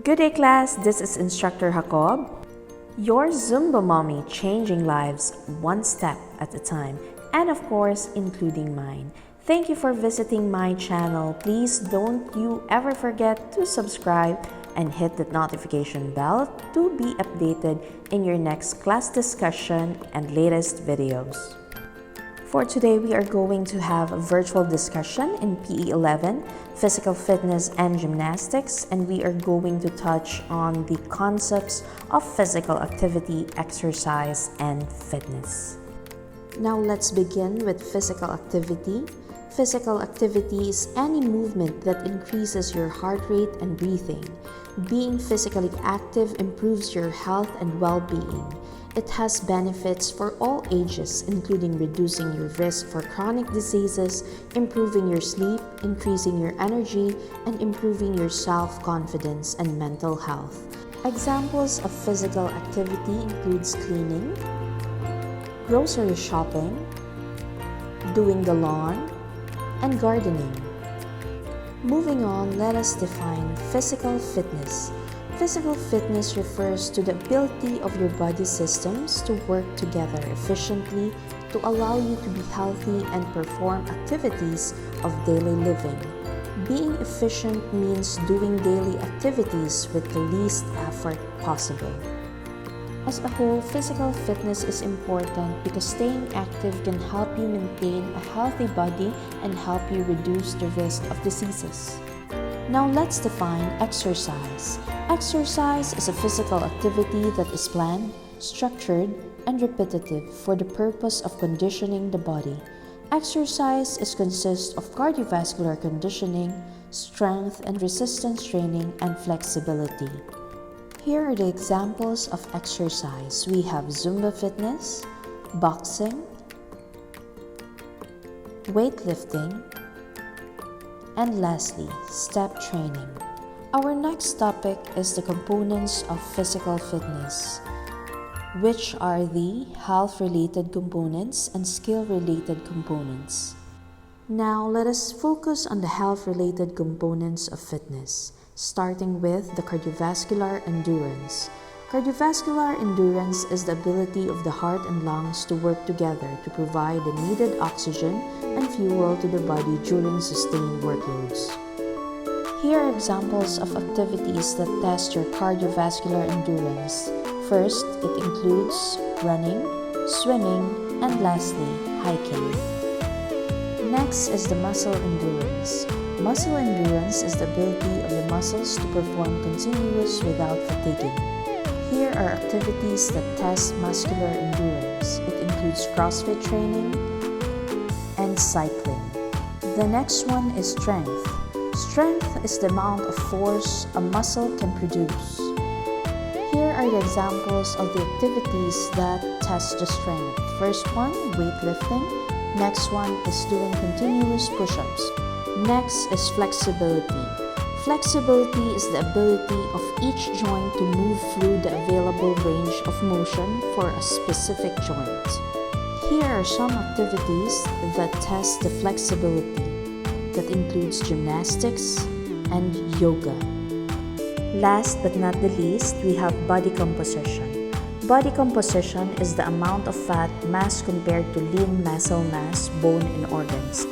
Good day, class. This is Instructor Jacob, your Zumba mommy, changing lives one step at a time, and of course, including mine. Thank you for visiting my channel. Please don't you ever forget to subscribe and hit the notification bell to be updated in your next class discussion and latest videos. For today, we are going to have a virtual discussion in Pe11, physical fitness and gymnastics, and we are going to touch on the concepts of physical activity, exercise, and fitness. Now let's begin with physical activity. Physical activity is any movement that increases your heart rate and breathing. Being physically active improves your health and well-being. It has benefits for all ages, including reducing your risk for chronic diseases, improving your sleep, increasing your energy, and improving your self-confidence and mental health. Examples of physical activity includes cleaning, grocery shopping, doing the lawn, and gardening. Moving on, let us define physical fitness. Physical fitness refers to the ability of your body systems to work together efficiently to allow you to be healthy and perform activities of daily living. Being efficient means doing daily activities with the least effort possible. As a whole, physical fitness is important because staying active can help you maintain a healthy body and help you reduce the risk of diseases. Now let's define exercise. Exercise is a physical activity that is planned, structured, and repetitive for the purpose of conditioning the body. Exercise consists of cardiovascular conditioning, strength and resistance training, and flexibility. Here are the examples of exercise. We have Zumba fitness, boxing, weightlifting, and lastly, step training. Our next topic is the components of physical fitness, which are the health-related components and skill-related components. Now, let us focus on the health-related components of fitness, starting with the cardiovascular endurance. Cardiovascular endurance is the ability of the heart and lungs to work together to provide the needed oxygen and fuel to the body during sustained workloads. Here are examples of activities that test your cardiovascular endurance. First, it includes running, swimming, and lastly, hiking. Next is the muscle endurance. Muscle endurance is the ability of the muscles to perform continuous without fatiguing. Here are activities that test muscular endurance. It includes CrossFit training and cycling. The next one is strength. Strength is the amount of force a muscle can produce. Here are the examples of the activities that test the strength. First one, weightlifting. Next one is doing continuous push-ups. Next is flexibility. Flexibility is the ability of each joint to move through the available range of motion for a specific joint. Here are some activities that test the flexibility. That includes gymnastics and yoga. Last but not the least, we have body composition. Body composition is the amount of fat mass compared to lean muscle mass, bone, and organs.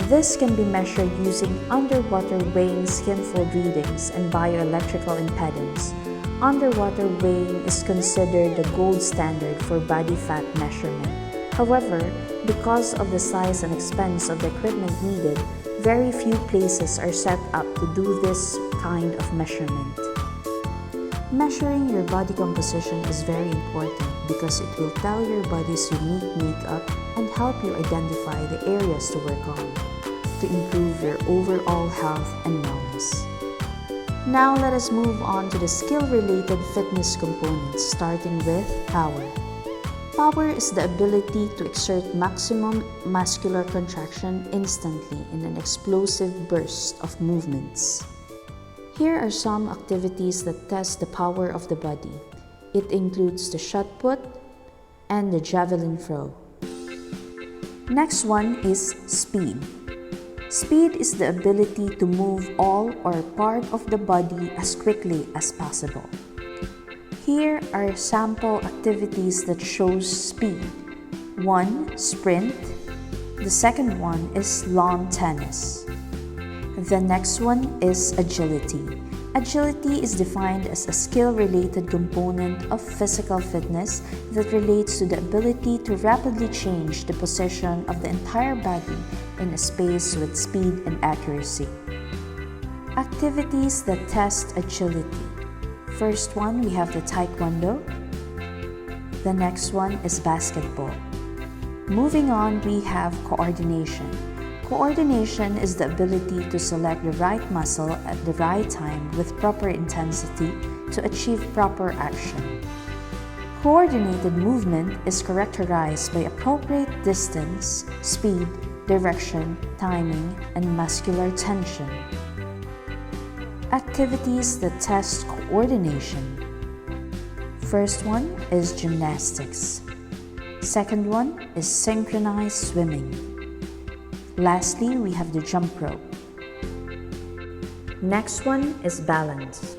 This can be measured using underwater weighing skin fold readings and bioelectrical impedance. Underwater weighing is considered the gold standard for body fat measurement. However, because of the size and expense of the equipment needed, very few places are set up to do this kind of measurement. Measuring your body composition is very important because it will tell your body's unique makeup and help you identify the areas to work on to improve your overall health and wellness. Now let us move on to the skill-related fitness components, starting with power. Power is the ability to exert maximum muscular contraction instantly in an explosive burst of movements. Here are some activities that test the power of the body. It includes the shot put and the javelin throw. Next one is speed. Speed is the ability to move all or part of the body as quickly as possible. Here are sample activities that shows speed. 1. Sprint. The second one is lawn tennis. The next one is agility. Agility is defined as a skill-related component of physical fitness that relates to the ability to rapidly change the position of the entire body in a space with speed and accuracy. Activities that test agility. First one, we have the taekwondo. The next one is basketball. Moving on, we have coordination. Coordination is the ability to select the right muscle at the right time with proper intensity to achieve proper action. Coordinated movement is characterized by appropriate distance, speed, direction, timing, and muscular tension. Activities that test coordination. First one is gymnastics. Second one is synchronized swimming. Lastly, we have the jump rope. Next one is balance.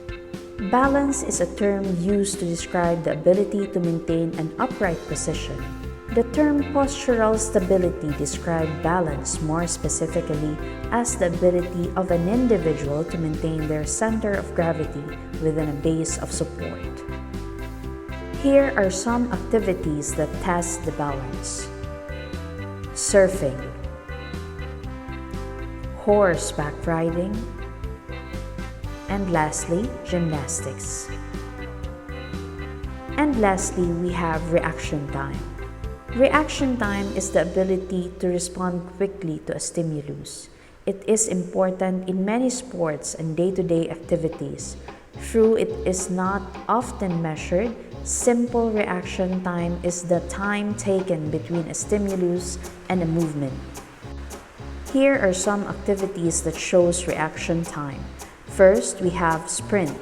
Balance is a term used to describe the ability to maintain an upright position. The term postural stability describes balance more specifically as the ability of an individual to maintain their center of gravity within a base of support. Here are some activities that test the balance. Surfing, horseback riding, and lastly, gymnastics. And lastly, we have reaction time. Reaction time is the ability to respond quickly to a stimulus. It is important in many sports and day-to-day activities. Though it is not often measured, simple reaction time is the time taken between a stimulus and a movement. Here are some activities that shows reaction time. First, we have sprint.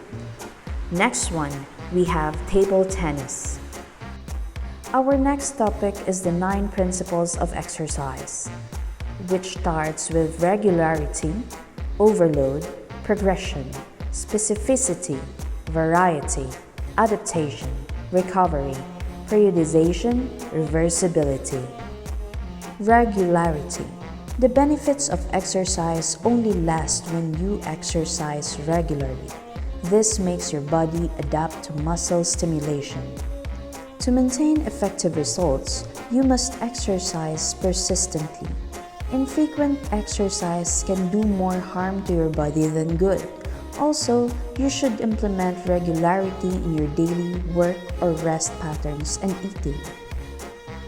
Next one, we have table tennis. Our next topic is the 9 principles of exercise, which starts with regularity, overload, progression, specificity, variety, adaptation, recovery, periodization, reversibility. Regularity. The benefits of exercise only last when you exercise regularly. This makes your body adapt to muscle stimulation. To maintain effective results, you must exercise persistently. Infrequent exercise can do more harm to your body than good. Also, you should implement regularity in your daily work or rest patterns and eating.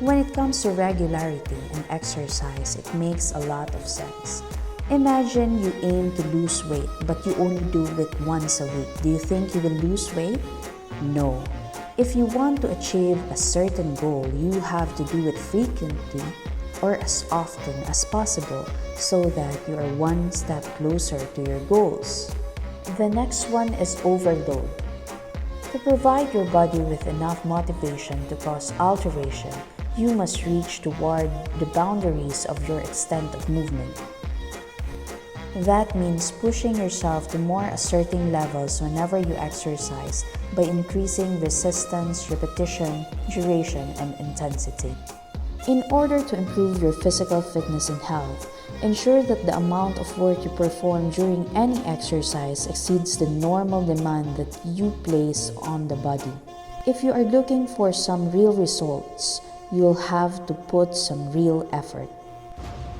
When it comes to regularity and exercise, it makes a lot of sense. Imagine you aim to lose weight, but you only do it once a week. Do you think you will lose weight? No. If you want to achieve a certain goal, you have to do it frequently or as often as possible so that you are one step closer to your goals. The next one is overload. To provide your body with enough motivation to cause alteration, you must reach toward the boundaries of your extent of movement. That means pushing yourself to more asserting levels whenever you exercise by increasing resistance, repetition, duration, and intensity. In order to improve your physical fitness and health, ensure that the amount of work you perform during any exercise exceeds the normal demand that you place on the body. If you are looking for some real results, you'll have to put some real effort.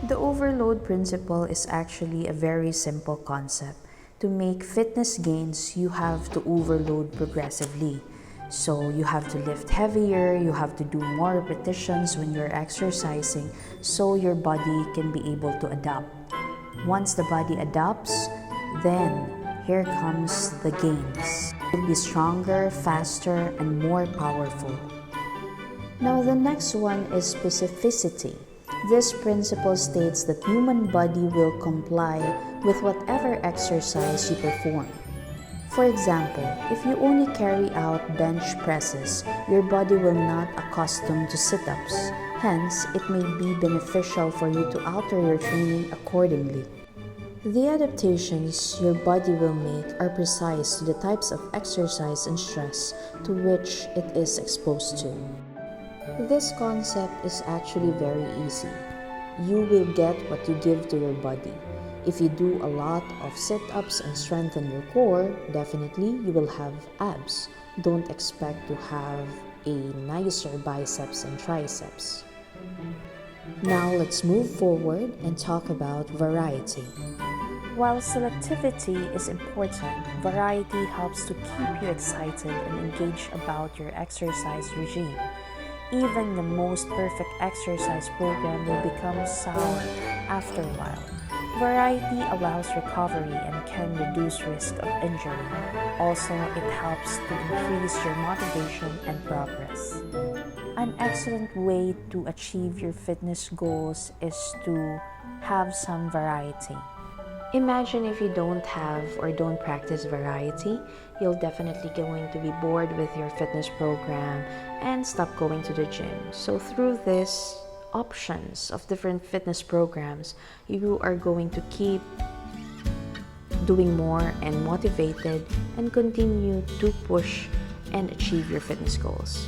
The overload principle is actually a very simple concept. To make fitness gains, you have to overload progressively. So you have to lift heavier, you have to do more repetitions when you're exercising so your body can be able to adapt. Once the body adapts, then here comes the gains. You'll be stronger, faster, and more powerful. Now the next one is specificity. This principle states that human body will comply with whatever exercise you perform. For example, if you only carry out bench presses, your body will not accustom to sit-ups. Hence, it may be beneficial for you to alter your training accordingly. The adaptations your body will make are precise to the types of exercise and stress to which it is exposed to. This concept is actually very easy. You will get what you give to your body. If you do a lot of sit-ups and strengthen your core, definitely you will have abs. Don't expect to have a nicer biceps and triceps. Now let's move forward and talk about variety. While selectivity is important, variety helps to keep you excited and engaged about your exercise regime. Even the most perfect exercise program will become sour after a while. Variety allows recovery and can reduce risk of injury. Also, it helps to increase your motivation and progress. An excellent way to achieve your fitness goals is to have some variety. Imagine if you don't have or don't practice variety, you're definitely going to be bored with your fitness program and stop going to the gym. So through this options of different fitness programs, you are going to keep doing more and motivated and continue to push and achieve your fitness goals.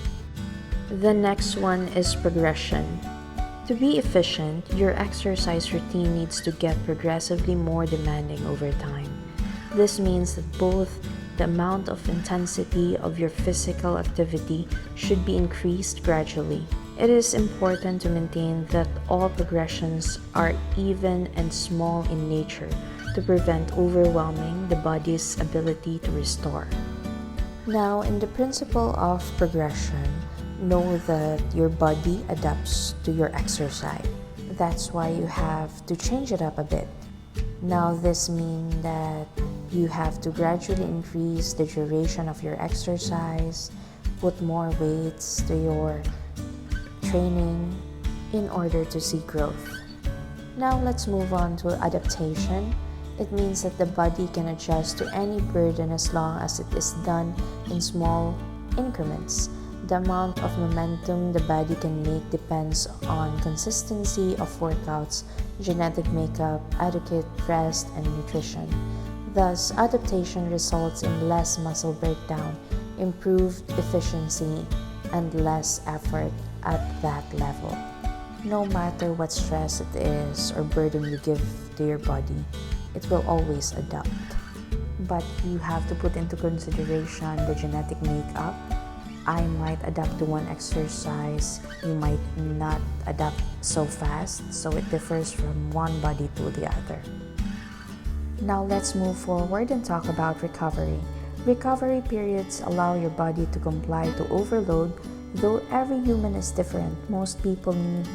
The next one is progression. To be efficient, your exercise routine needs to get progressively more demanding over time. This means that both the amount of intensity of your physical activity should be increased gradually. It is important to maintain that all progressions are even and small in nature to prevent overwhelming the body's ability to restore. Now, in the principle of progression, know that your body adapts to your exercise. That's why you have to change it up a bit. Now, this means that you have to gradually increase the duration of your exercise, put more weights to your training in order to see growth. Now, let's move on to adaptation. It means that the body can adjust to any burden as long as it is done in small increments. The amount of momentum the body can make depends on consistency of workouts, genetic makeup, adequate rest, and nutrition. Thus, adaptation results in less muscle breakdown, improved efficiency, and less effort at that level. No matter what stress it is or burden you give to your body, it will always adapt. But you have to put into consideration the genetic makeup. I might adapt to one exercise, you might not adapt so fast, so it differs from one body to the other. Now let's move forward and talk about recovery. Recovery periods allow your body to comply to overload. Though every human is different, most people need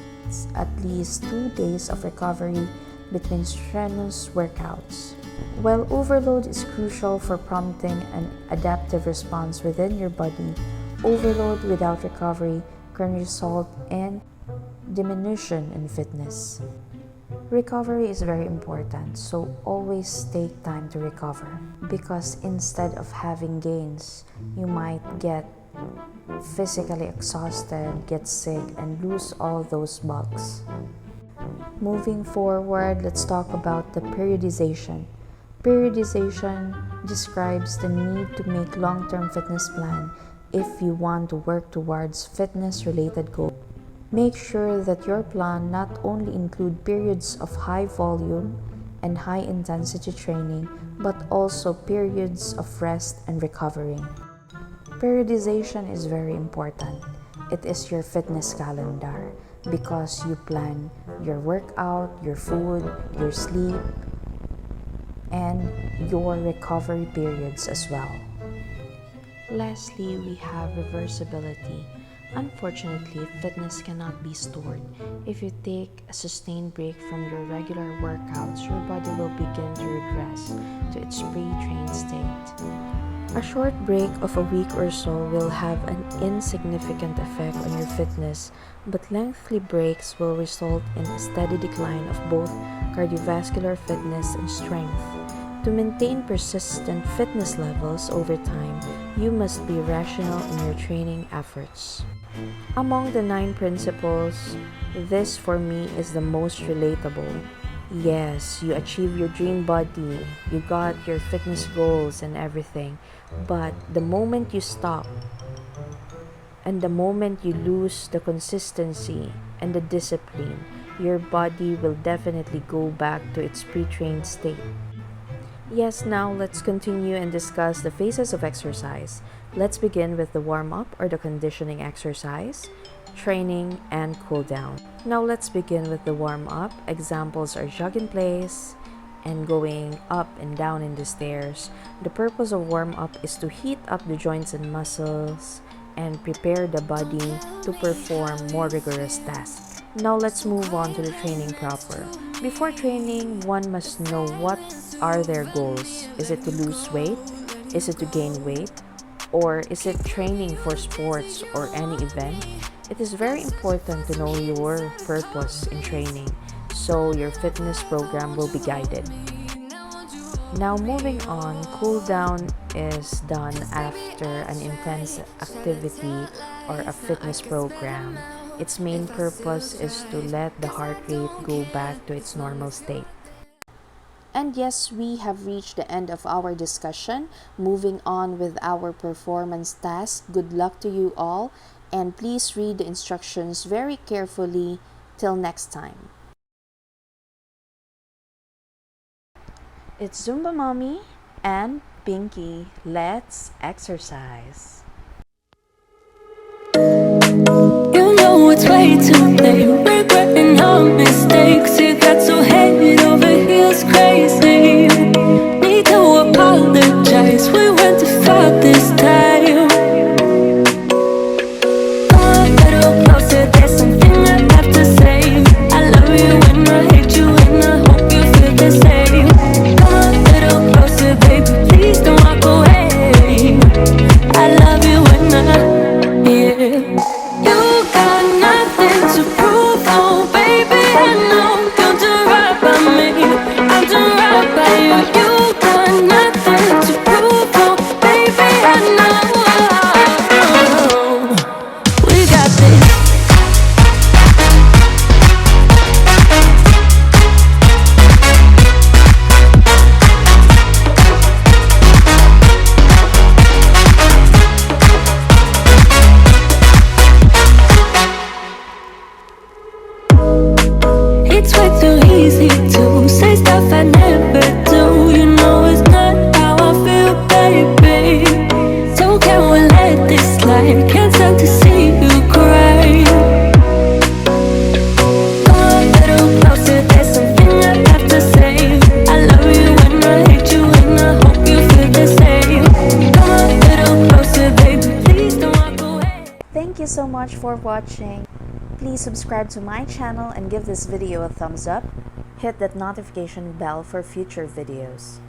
at least 2 days of recovery between strenuous workouts. While overload is crucial for prompting an adaptive response within your body, overload without recovery can result in diminution in fitness. Recovery is very important, so always take time to recover, because instead of having gains, you might get physically exhausted, get sick, and lose all those bugs. Moving forward, let's talk about the periodization. Periodization describes the need to make long-term fitness plan if you want to work towards fitness-related goals. Make sure that your plan not only include periods of high volume and high intensity training, but also periods of rest and recovery. Periodization is very important. It is your fitness calendar because you plan your workout, your food, your sleep, and your recovery periods as well. Lastly, we have reversibility. Unfortunately, fitness cannot be stored. If you take a sustained break from your regular workouts, your body will begin to regress to its pre-trained state. A short break of a week or so will have an insignificant effect on your fitness, but lengthy breaks will result in a steady decline of both cardiovascular fitness and strength. To To maintain persistent fitness levels over time, you must be rational in your training efforts. Among the 9 principles, this for me is the most relatable. Yes, you achieve your dream body, you got your fitness goals and everything, but the moment you stop and the moment you lose the consistency and the discipline, your body will definitely go back to its pre-trained state. Yes, now let's continue and discuss the phases of exercise. Let's begin with the warm-up or the conditioning exercise, training, and cool down. Now let's begin with the warm-up. Examples are jog in place and going up and down in the stairs. The purpose of warm-up is to heat up the joints and muscles and prepare the body to perform more rigorous tasks. Now let's move on to the training proper. Before training, one must know what are their goals. Is it to lose weight? Is it to gain weight? Or is it training for sports or any event? It is very important to know your purpose in training, so your fitness program will be guided. Now moving on, cool down is done after an intense activity or a fitness program. Its main purpose is to let the heart rate go back to its normal state. And yes, we have reached the end of our discussion. Moving on with our performance task. Good luck to you all, and please read the instructions very carefully. Till next time. It's Zumba Mommy and Pinky. Let's exercise. You know it's way too late, regretting our mistakes. You got so head over heels crazy. Need to apologize, we went too far this time. Come a little closer, there's something I have to say. I love you and I hate you and I hope you feel the same. Come a little closer, baby, please don't walk away. I love you and yeah. You got nothing to prove, oh baby, I know. You'll do right by me, I'll do right by you. You got nothing to prove, oh baby, I know. We got this. It's way too easy to say stuff I never do. You know it's not how I feel, baby. So can we let this slide? Can't stand to see you cry. Come a little closer, there's something I have to say. I love you and I hate you and I hope you feel the same. Come a little closer, baby, please don't walk away. Thank you so much for watching. Please subscribe to my channel and give this video a thumbs up. Hit that notification bell for future videos.